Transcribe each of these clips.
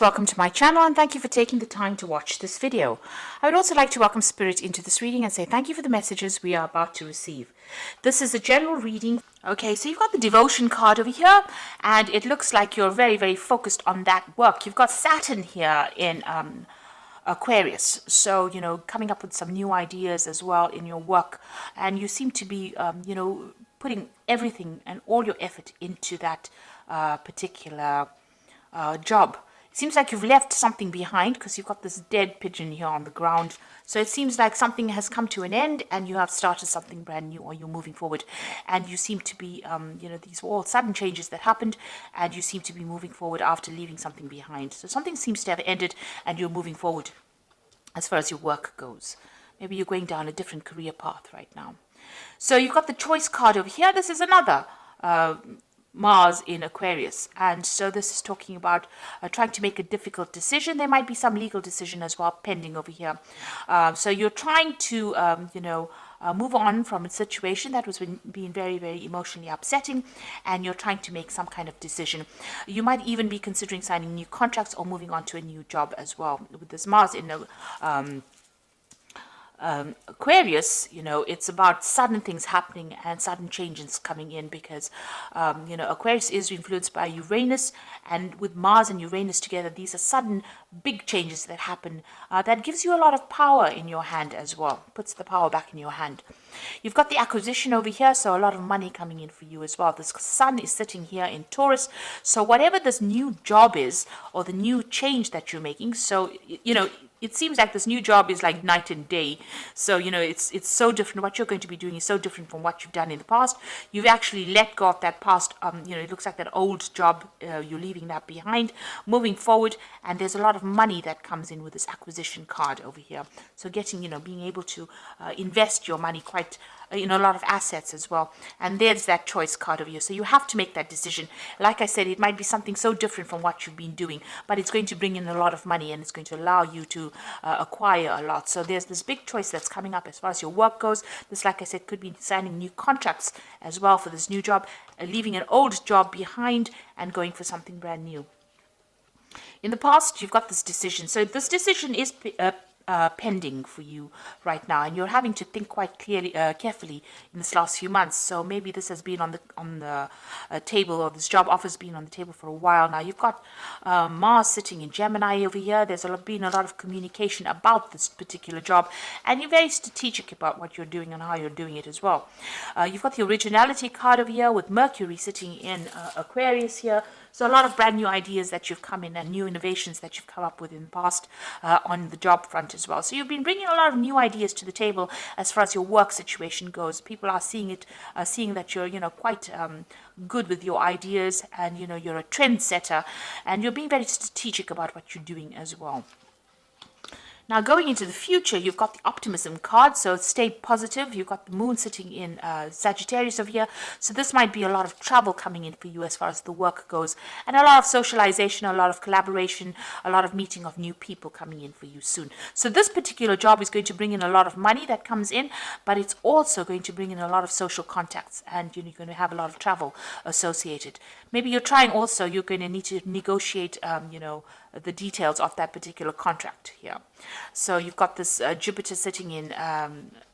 Welcome to my channel and thank you for taking the time to watch this video. I would also like to welcome Spirit into this reading and say thank you for the messages we are about to receive. This is a general reading. Okay, so you've got the devotion card over here and it looks like you're very focused on that work. You've got Saturn here in Aquarius, so coming up with some new ideas as well in your work, and you seem to be putting everything and all your effort into that particular job. It seems like you've left something behind because you've got this dead pigeon here on the ground. So it seems like something has come to an end and you have started something brand new, or you're moving forward. And you seem to be, these were all sudden changes that happened and you seem to be moving forward after leaving something behind. So something seems to have ended and you're moving forward as far as your work goes. Maybe you're going down a different career path right now. So you've got the choice card over here. This is another Mars in Aquarius, and so this is talking about trying to make a difficult decision. There might be some legal decision as well pending over here. So you're trying to move on from a situation that was being very emotionally upsetting, and you're trying to make some kind of decision. You might even be considering signing new contracts or moving on to a new job as well. With this Mars in Aquarius, it's about sudden things happening and sudden changes coming in because, Aquarius is influenced by Uranus, and with Mars and Uranus together, these are sudden big changes that happen that gives you a lot of power in your hand as well, puts the power back in your hand. You've got the acquisition over here, so a lot of money coming in for you as well. This sun is sitting here in Taurus, so whatever this new job is or the new change that you're making, so, it seems like this new job is like night and day. So, it's so different. What you're going to be doing is so different from what you've done in the past. You've actually let go of that past, it looks like that old job, you're leaving that behind, moving forward, and there's a lot of money that comes in with this acquisition card over here. So getting, being able to invest your money quite, a lot of assets as well. And there's that choice card over here. So you have to make that decision. Like I said, it might be something so different from what you've been doing, but it's going to bring in a lot of money and it's going to allow you to acquire a lot. So there's this big choice that's coming up as far as your work goes. This, like I said, could be signing new contracts as well for this new job, leaving an old job behind and going for something brand new. In the past, you've got this decision. So this decision is pending for you right now, and you're having to think quite carefully in this last few months. So maybe this has been on the table, or this job offer's been on the table for a while now. You've got Mars sitting in Gemini over here. There's been a lot of communication about this particular job, and you're very strategic about what you're doing and how you're doing it as well. You've got the originality card over here with Mercury sitting in Aquarius here. So a lot of brand new ideas that you've come in and new innovations that you've come up with in the past on the job front as well. So you've been bringing a lot of new ideas to the table as far as your work situation goes. People are seeing it, seeing that you're, quite good with your ideas, and, you're a trendsetter, and you're being very strategic about what you're doing as well. Now, going into the future, you've got the optimism card, so stay positive. You've got the moon sitting in Sagittarius over here, so this might be a lot of travel coming in for you as far as the work goes, and a lot of socialization, a lot of collaboration, a lot of meeting of new people coming in for you soon. So this particular job is going to bring in a lot of money that comes in, but it's also going to bring in a lot of social contacts, and you're going to have a lot of travel associated. Maybe you're going to need to negotiate, the details of that particular contract here. So you've got this Jupiter sitting in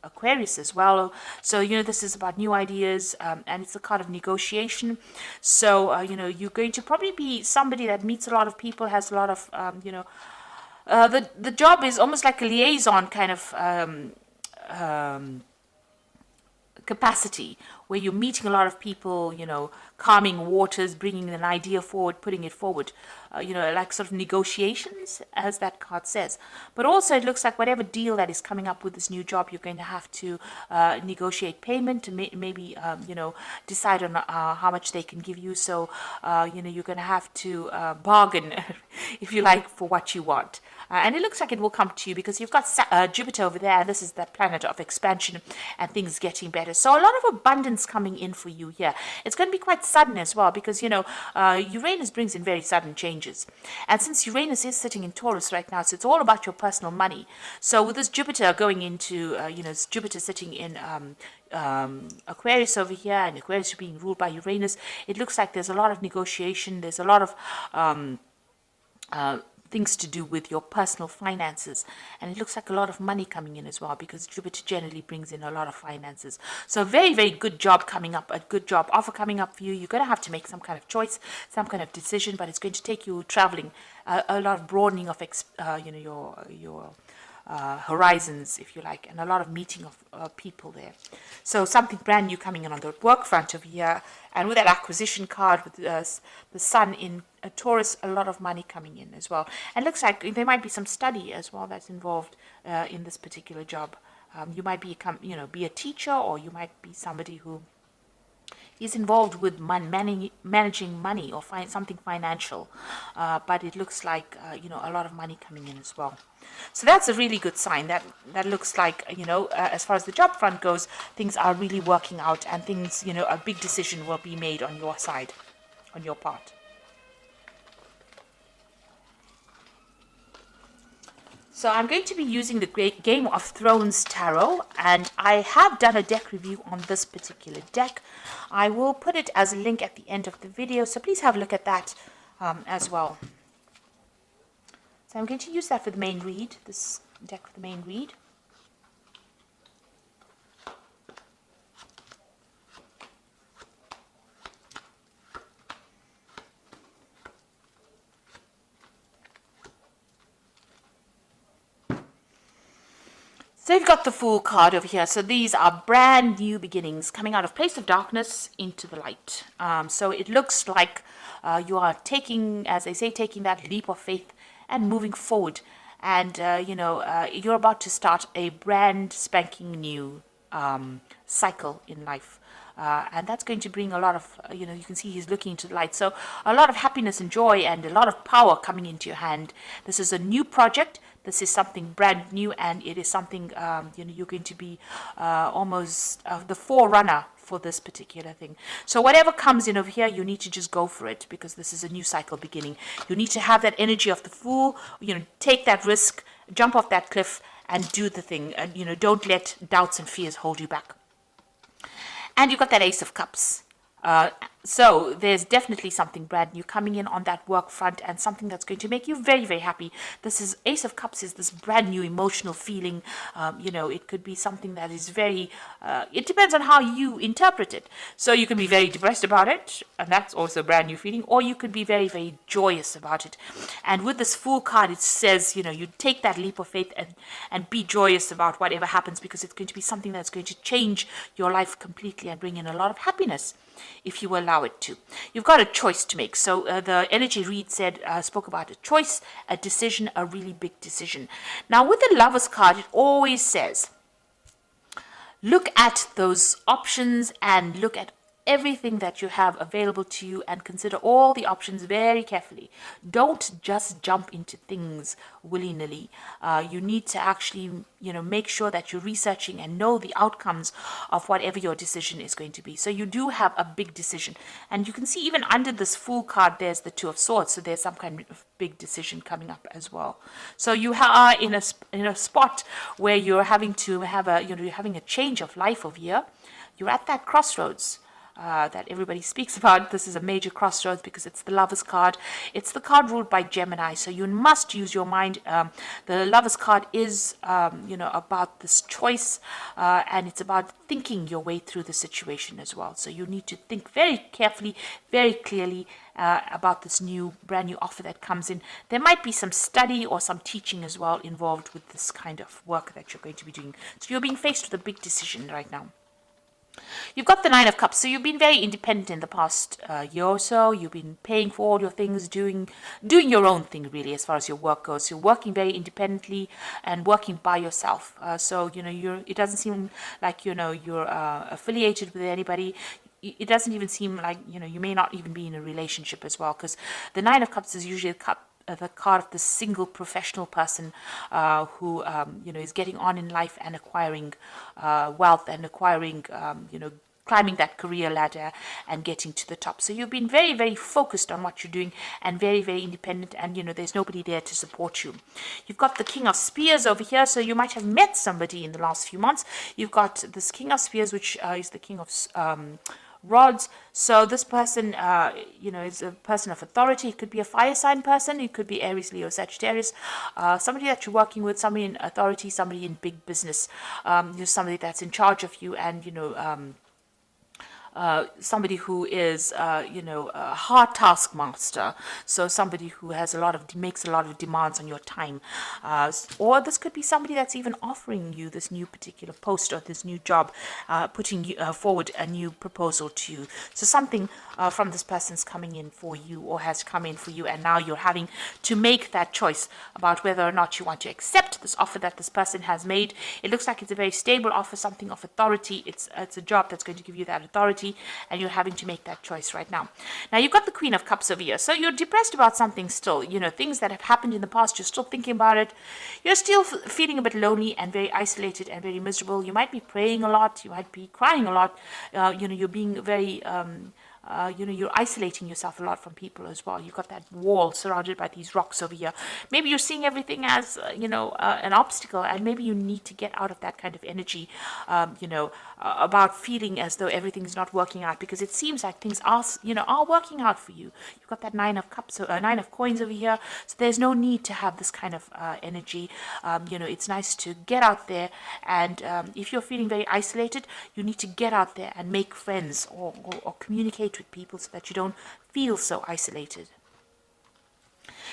Aquarius as well. So, this is about new ideas, and it's a kind of negotiation. So, you're going to probably be somebody that meets a lot of people, has a lot of, the job is almost like a liaison kind of capacity, where you're meeting a lot of people, calming waters, bringing an idea forward, putting it forward, like sort of negotiations, as that card says. But also it looks like whatever deal that is coming up with this new job, you're going to have to negotiate payment, maybe, decide on how much they can give you. So, you're going to have to bargain, if you like, for what you want. And it looks like it will come to you because you've got Jupiter over there, and this is the planet of expansion and things getting better. So a lot of abundance coming in for you here. It's going to be quite sudden as well because, Uranus brings in very sudden changes. And since Uranus is sitting in Taurus right now, so it's all about your personal money. So with this Jupiter going into, Jupiter sitting in Aquarius over here, and Aquarius being ruled by Uranus, it looks like there's a lot of negotiation. There's a lot of things to do with your personal finances, and it looks like a lot of money coming in as well, because Jupiter generally brings in a lot of finances. So very, very good job coming up, a good job offer coming up for you. You're going to have to make some kind of choice, some kind of decision, but it's going to take you traveling, a lot of broadening of your horizons, if you like, and a lot of meeting of people there. So something brand new coming in on the work front over here. And with that acquisition card with the sun in Taurus, a lot of money coming in as well. And it looks like there might be some study as well that's involved in this particular job. You might be a teacher, or you might be somebody who is involved with managing money or something financial, but it looks like a lot of money coming in as well. So that's a really good sign. That looks like as far as the job front goes, things are really working out, and things a big decision will be made on your side, on your part. So I'm going to be using the Great Game of Thrones Tarot, and I have done a deck review on this particular deck. I will put it as a link at the end of the video, so please have a look at that as well. So I'm going to use that for the main read, this deck for the main read. So you've got the Fool card over here. So these are brand new beginnings coming out of place of darkness into the light. So it looks like you are taking, as they say, taking that leap of faith and moving forward. And, you're about to start a brand spanking new cycle in life. And that's going to bring a lot of, you can see he's looking into the light. So a lot of happiness and joy and a lot of power coming into your hand. This is a new project. This is something brand new, and it is something, you're going to be almost the forerunner for this particular thing. So whatever comes in over here, you need to just go for it, because this is a new cycle beginning. You need to have that energy of the Fool, take that risk, jump off that cliff and do the thing. And, don't let doubts and fears hold you back. And you've got that Ace of Cups. So there's definitely something brand new coming in on that work front, and something that's going to make you very, very happy. This is Ace of Cups is this brand new emotional feeling. It could be something that is very, it depends on how you interpret it. So you can be very depressed about it, and that's also a brand new feeling, or you could be very, very joyous about it. And with this Fool card, it says, you take that leap of faith and be joyous about whatever happens, because it's going to be something that's going to change your life completely and bring in a lot of happiness, if you allow it to. You've got a choice to make. So the energy read spoke about a choice, a decision, a really big decision. Now with the Lovers card, it always says, look at those options and look at everything that you have available to you, and consider all the options very carefully. Don't just jump into things willy-nilly. You need to actually, make sure that you're researching and know the outcomes of whatever your decision is going to be. So you do have a big decision. And you can see even under this Fool card, there's the Two of Swords. So there's some kind of big decision coming up as well. So you are in a spot where you're having to have you're having a change of life over here. You're at that crossroads that everybody speaks about. This is a major crossroads because it's the Lovers card. It's the card ruled by Gemini, so you must use your mind. The Lovers card is, about this choice, and it's about thinking your way through the situation as well. So you need to think very carefully, very clearly about this brand new offer that comes in. There might be some study or some teaching as well involved with this kind of work that you're going to be doing. So you're being faced with a big decision right now. You've got the Nine of Cups, so you've been very independent in the past year or so. You've been paying for all your things, doing your own thing really as far as your work goes. You're working very independently and working by yourself. So it doesn't seem like you're affiliated with anybody. It doesn't even seem like you may not even be in a relationship as well, because the Nine of Cups is usually the card of the single professional person who is getting on in life and acquiring wealth and acquiring climbing that career ladder and getting to the top. So you've been very, very focused on what you're doing and very, very independent, and there's nobody there to support you. You've got the King of Spears over here, so you might have met somebody in the last few months. You've got this King of Spears, which is the King of rods. So this person, is a person of authority. It could be a fire sign person. It could be Aries, Leo, Sagittarius. Somebody that you're working with, somebody in authority, somebody in big business. Somebody that's in charge of you, and somebody who is, a hard taskmaster. So somebody who makes a lot of demands on your time. Or this could be somebody that's even offering you this new particular post or this new job, putting forward a new proposal to you. So something from this person's coming in for you, or has come in for you, and now you're having to make that choice about whether or not you want to accept this offer that this person has made. It looks like it's a very stable offer, something of authority. It's a job that's going to give you that authority, and you're having to make that choice right now. Now, you've got the Queen of Cups over here. So you're depressed about something still, things that have happened in the past. You're still thinking about it. You're still feeling a bit lonely and very isolated and very miserable. You might be praying a lot. You might be crying a lot. You're being very... you're isolating yourself a lot from people as well. You've got that wall surrounded by these rocks over here. Maybe you're seeing everything as, an obstacle, and maybe you need to get out of that kind of energy, about feeling as though everything's not working out, because it seems like things are working out for you. You've got that Nine of Cups, Nine of Coins over here, so there's no need to have this kind of energy. It's nice to get out there, and if you're feeling very isolated, you need to get out there and make friends, or communicate with people, so that you don't feel so isolated.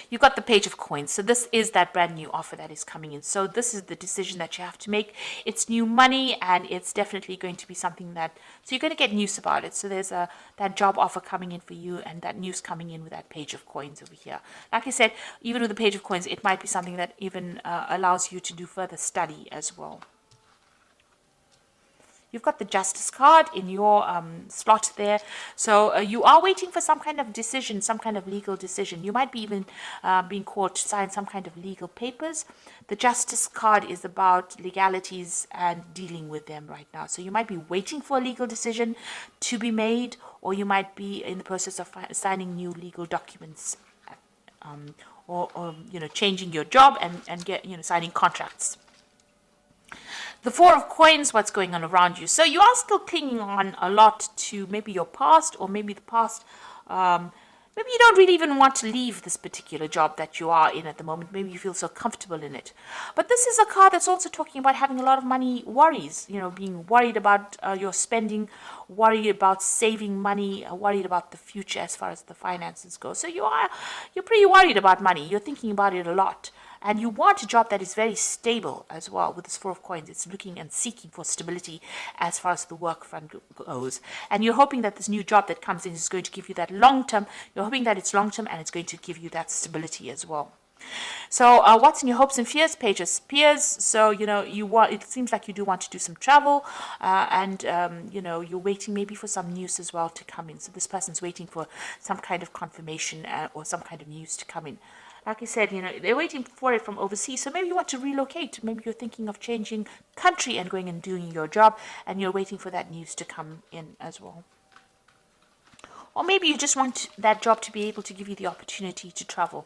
You've got the Page of Coins. So this is that brand new offer that is coming in. So this is the decision that you have to make. It's new money, and it's definitely going to be something that, so you're going to get news about it. So there's that job offer coming in for you, and that news coming in with that Page of Coins over here. Like I said, even with the Page of Coins, it might be something that even allows you to do further study as well. You've got the Justice card in your slot there. So you are waiting for some kind of decision, some kind of legal decision. You might be even being called to sign some kind of legal papers. The Justice card is about legalities and dealing with them right now. So you might be waiting for a legal decision to be made, or you might be in the process of signing new legal documents, or changing your job and signing contracts. The Four of Coins, what's going on around you. So you are still clinging on a lot to maybe your past, or maybe the past. Maybe you don't really even want to leave this particular job that you are in at the moment. Maybe you feel so comfortable in it. But this is a card that's also talking about having a lot of money worries. Being worried about your spending, worried about saving money, worried about the future as far as the finances go. So you're pretty worried about money. You're thinking about it a lot. And you want a job that is very stable as well. With this Four of Coins, it's looking and seeking for stability as far as the work front goes. And you're hoping that this new job that comes in is going to give you that long-term. You're hoping that it's long-term, and it's going to give you that stability as well. So what's in your hopes and fears? Page of Spears. So, it seems like you do want to do some travel, and, you're waiting maybe for some news as well to come in. So this person's waiting for some kind of confirmation or some kind of news to come in. Like I said, they're waiting for it from overseas. So maybe you want to relocate. Maybe you're thinking of changing country and going and doing your job, and you're waiting for that news to come in as well. Or maybe you just want that job to be able to give you the opportunity to travel.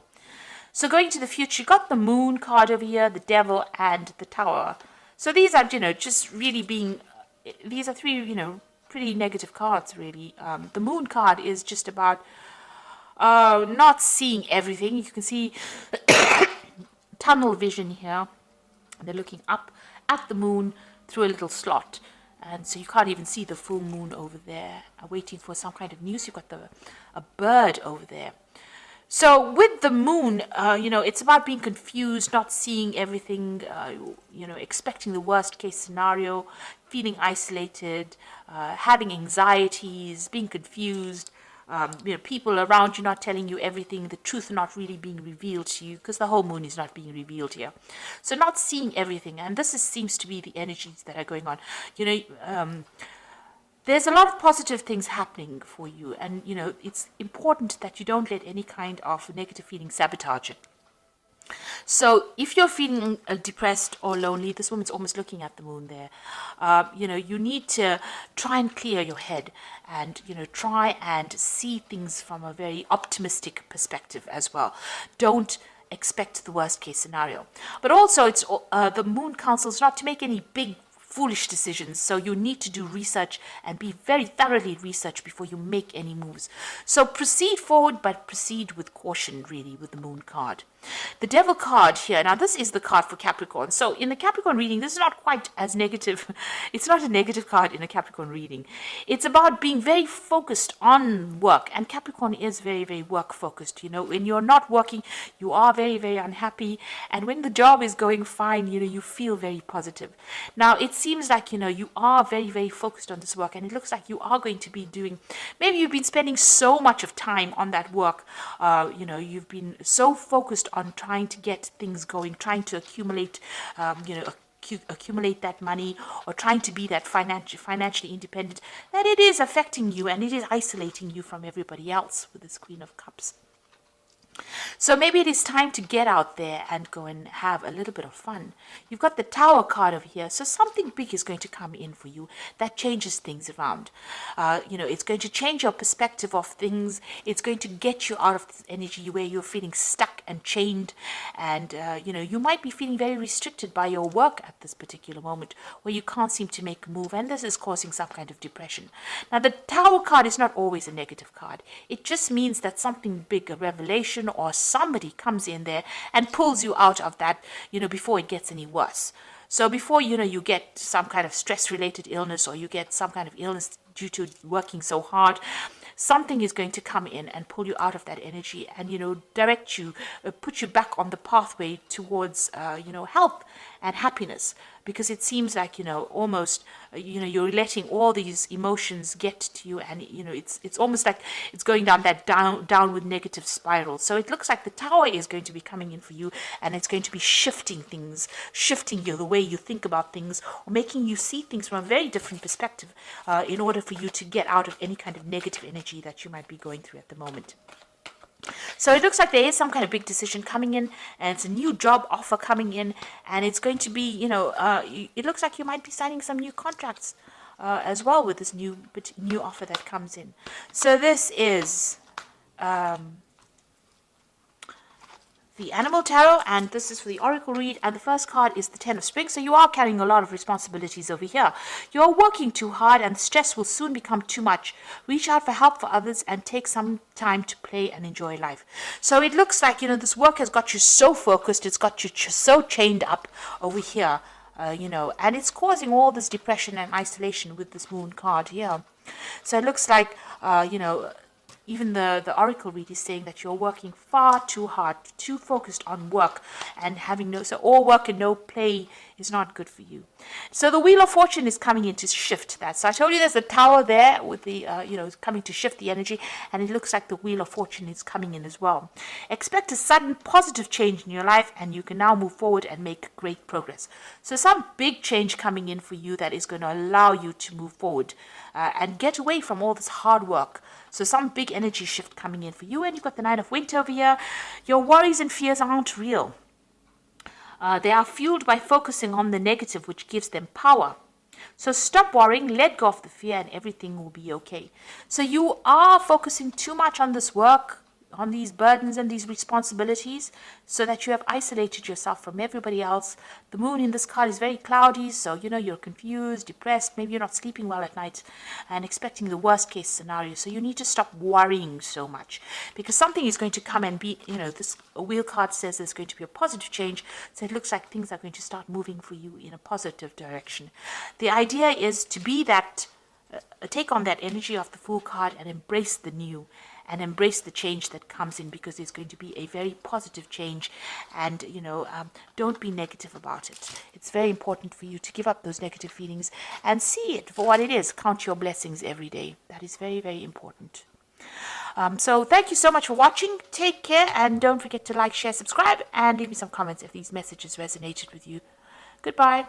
So going to the future, you got the Moon card over here, the Devil, and the Tower. So these are, just really being, these are three, pretty negative cards, really. The Moon card is just about not seeing everything. You can see tunnel vision here. They're looking up at the moon through a little slot, and so you can't even see the full moon over there. Waiting for some kind of news. You've got a bird over there. So with the moon, it's about being confused, not seeing everything, expecting the worst case scenario, feeling isolated, having anxieties, being confused. People around you not telling you everything, the truth not really being revealed to you, because the whole moon is not being revealed here. So not seeing everything, and this seems to be the energies that are going on. There's a lot of positive things happening for you, and it's important that you don't let any kind of negative feeling sabotage it. So if you're feeling depressed or lonely, this woman's almost looking at the moon there. You need to try and clear your head, and try and see things from a very optimistic perspective as well. Don't expect the worst case scenario. But also, it's the moon counsels not to make any big foolish decisions. So you need to do research and be very thoroughly researched before you make any moves. So proceed forward, but proceed with caution, really, with the Moon card. The Devil card here. Now, this is the card for Capricorn. So in the Capricorn reading, this is not quite as negative. It's not a negative card in a Capricorn reading. It's about being very focused on work. And Capricorn is very, very work focused. You know, when you're not working, you are very, very unhappy. And when the job is going fine, you know, you feel very positive. Now, it seems like, you know, you are very, very focused on this work. And it looks like you are going to be doing, maybe you've been spending so much of time on that work. You know, you've been so focused on trying to get things going, trying to accumulate, accumulate that money, or trying to be that financially independent, that it is affecting you and it is isolating you from everybody else with this Queen of Cups. So maybe it is time to get out there and go and have a little bit of fun. You've got the Tower card over here. So something big is going to come in for you that changes things around. You know, it's going to change your perspective of things. It's going to get you out of this energy where you're feeling stuck and chained. And, you know, you might be feeling very restricted by your work at this particular moment where you can't seem to make a move. And this is causing some kind of depression. Now, the Tower card is not always a negative card. It just means that something big, a revelation, or somebody comes in there and pulls you out of that, you know, before it gets any worse. So before, you know, you get some kind of stress-related illness, or you get some kind of illness due to working so hard, something is going to come in and pull you out of that energy and, you know, direct you, put you back on the pathway towards, you know, health and happiness. Because it seems like, you know, almost, you know, you're letting all these emotions get to you, and, you know, it's almost like it's going down that downward negative spiral. So it looks like the Tower is going to be coming in for you, and it's going to be shifting things, shifting you, the way you think about things, or making you see things from a very different perspective, in order for you to get out of any kind of negative energy that you might be going through at the moment. So it looks like there is some kind of big decision coming in, and it's a new job offer coming in, and it's going to be, you know, it looks like you might be signing some new contracts as well with this new offer that comes in. So this is the Animal Tarot, and this is for the Oracle read, and the first card is the Ten of Spring. So you are carrying a lot of responsibilities over here. You're working too hard, and the stress will soon become too much. Reach out for help for others and take some time to play and enjoy life. So it looks like, you know, this work has got you so focused, it's got you so chained up over here, you know, and it's causing all this depression and isolation with this Moon card here. So it looks like, you know, even the Oracle read is saying that you're working far too hard, too focused on work, and having so all work and no play is not good for you. So the Wheel of Fortune is coming in to shift that. So I told you there's a Tower there with the, you know, coming to shift the energy, and it looks like the Wheel of Fortune is coming in as well. Expect a sudden positive change in your life, and you can now move forward and make great progress. So some big change coming in for you that is going to allow you to move forward and get away from all this hard work. So some big energy shift coming in for you. And you've got the Knight of Winter over here. Your worries and fears aren't real. They are fueled by focusing on the negative, which gives them power. So stop worrying, let go of the fear, and everything will be okay. So you are focusing too much on this work, on these burdens and these responsibilities, so that you have isolated yourself from everybody else. The moon in this card is very cloudy, so, you know, you're confused, depressed, maybe you're not sleeping well at night and expecting the worst case scenario. So you need to stop worrying so much, because something is going to come and be, you know, this wheel card says there's going to be a positive change. So it looks like things are going to start moving for you in a positive direction. The idea is to be that, take on that energy of the Fool card and embrace the new, and embrace the change that comes in, because there's going to be a very positive change. And, you know, don't be negative about it. It's very important for you to give up those negative feelings and see it for what it is. Count your blessings every day. That is very, very important. So thank you so much for watching. Take care, and don't forget to like, share, subscribe, and leave me some comments if these messages resonated with you. Goodbye.